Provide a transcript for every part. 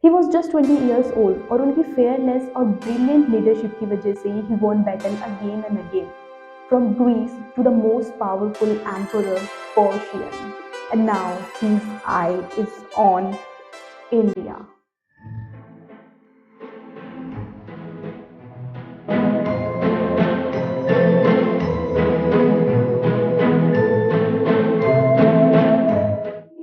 He was just 20 years old और उनकी fairness और ब्रिलियंट लीडरशिप की वजह से he won battle again and again from Greece to the most powerful emperor Persian and now his eye is on India.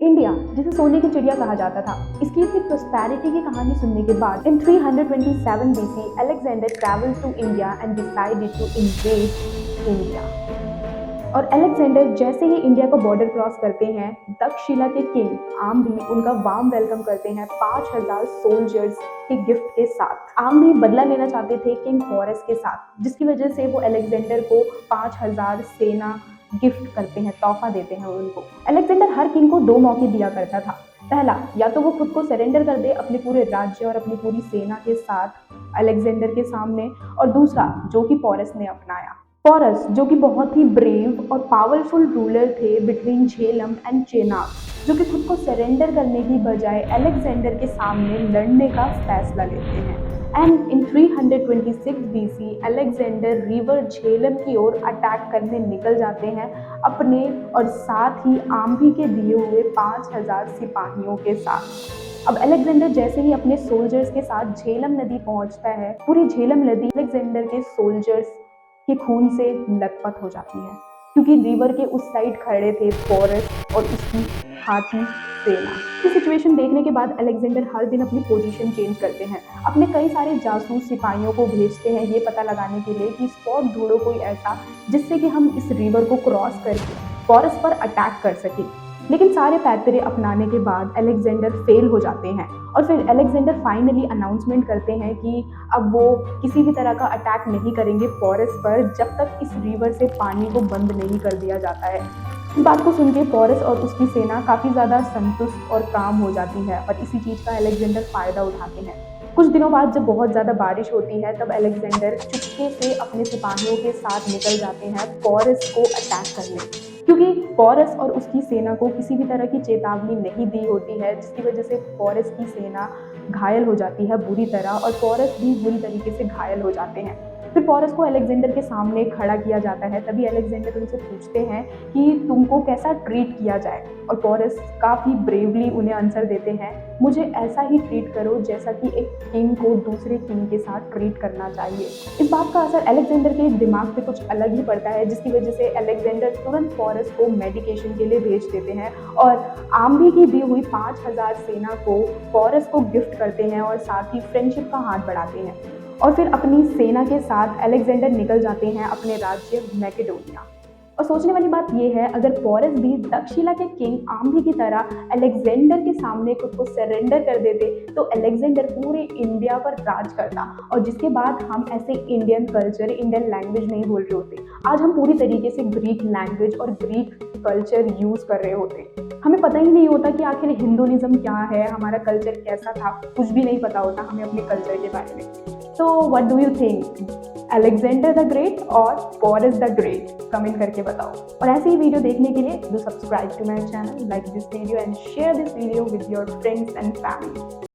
India, जिसे सोने की चिड़िया कहा जाता था, इसकी इतनी प्रोस्पेरिटी की कहानी सुनने के बाद in 327 BC Alexander travelled to India and decided to invade India. और अलेक्जेंडर जैसे ही इंडिया का बॉर्डर क्रॉस करते हैं, तक्षशिला के किंग आम भी उनका वार्म वेलकम करते हैं 5000 सोल्जर्स के गिफ्ट के साथ। आम भी बदला लेना चाहते थे किंग पोरस के साथ, जिसकी वजह से वो अलेक्जेंडर को 5000 सेना गिफ्ट करते हैं, तोहफा देते हैं उनको। अलेक्जेंडर हर किंग को 2 मौके दिया करता था। पहला, या तो वो खुद को सरेंडर कर दे अपने पूरे राज्य और अपनी पूरी सेना के साथ अलेक्जेंडर के सामने, और दूसरा जो कि पोरस ने अपनाया। पोरस, जो कि बहुत ही ब्रेव और पावरफुल रूलर थे बिटवीन झेलम एंड चेनाब, जो कि खुद को सरेंडर करने की बजाय अलेक्जेंडर के सामने लड़ने का फैसला लेते हैं। And in 326 BC Alexander river Jhelum की ओर अटैक करने निकल जाते हैं अपने और साथ ही आम्भी के दिए हुए 5000 सिपाहियों के साथ। अब अलेक्जेंडर जैसे ही अपने सोल्जर्स के साथ झेलम नदी पहुंचता है, पूरी झेलम नदी अलेक्जेंडर के सोल्जर्स के खून से लथपथ हो जाती है, क्योंकि रिवर के उस साइड खड़े थे पोरस और उसकी हाथी सेना। ये सिचुएशन देखने के बाद अलेक्जेंडर हर दिन अपनी पोजीशन चेंज करते हैं, अपने कई सारे जासूस सिपाहियों को भेजते हैं ये पता लगाने के लिए कि स्पॉट ढूंढो कोई ऐसा जिससे कि हम इस रिवर को क्रॉस करके पोरस पर अटैक कर सकें। लेकिन सारे पैतरे अपनाने के बाद अलेक्जेंडर फेल हो जाते हैं और फिर अलेक्जेंडर फाइनली अनाउंसमेंट करते हैं कि अब वो किसी भी तरह का अटैक नहीं करेंगे पोरस पर जब तक इस रिवर से पानी को बंद नहीं कर दिया जाता है। इस बात को सुन के पोरस और उसकी सेना काफ़ी ज़्यादा संतुष्ट और काम हो जाती है और इसी चीज़ का अलेक्जेंडर फ़ायदा उठाते हैं। कुछ दिनों बाद जब बहुत ज़्यादा बारिश होती है, तब अलेक्जेंडर चुपके से अपने सिपाहियों के साथ निकल जाते हैं पोरस को अटैक करने, क्योंकि पोरस और उसकी सेना को किसी भी तरह की चेतावनी नहीं दी होती है, जिसकी वजह से पोरस की सेना घायल हो जाती है बुरी तरह और पोरस भी बुरी तरीके से घायल हो जाते हैं। फिर पोरस को अलेक्जेंडर के सामने खड़ा किया जाता है। तभी अलेक्जेंडर उनसे पूछते हैं कि तुमको कैसा ट्रीट किया जाए, और पोरस काफ़ी ब्रेवली उन्हें आंसर देते हैं, मुझे ऐसा ही ट्रीट करो जैसा कि एक किंग को दूसरे किंग के साथ ट्रीट करना चाहिए। इस बात का असर अलेक्जेंडर के दिमाग पे कुछ अलग ही पड़ता है, जिसकी वजह से अलेक्जेंडर तुरंत पोरस को मेडिकेशन के लिए भेज देते हैं और आम्भी की दी हुई 5000 सेना को पोरस को गिफ्ट करते हैं और साथ ही फ्रेंडशिप का हाथ बढ़ाते हैं। और फिर अपनी सेना के साथ अलेक्जेंडर निकल जाते हैं अपने राज्य मैकेडोनिया। और सोचने वाली बात यह है, अगर पोरस भी तक्षशिला के किंग आम्भी की तरह अलेक्जेंडर के सामने खुद को सरेंडर कर देते तो अलेक्जेंडर पूरे इंडिया पर राज करता, और जिसके बाद हम ऐसे इंडियन कल्चर, इंडियन लैंग्वेज नहीं बोल रहे होते। आज हम पूरी तरीके से ग्रीक लैंग्वेज और ग्रीक कल्चर यूज कर रहे होते। हमें पता ही नहीं होता कि आखिर हिंदुइज्म क्या है, हमारा कल्चर कैसा था, कुछ भी नहीं पता होता हमें अपने कल्चर के बारे में। तो what do you think, Alexander the great और पोरस द ग्रेट? कमेंट करके बताओ। और ऐसे ही वीडियो देखने के लिए do subscribe to my channel, like this video and share this video with your friends and family.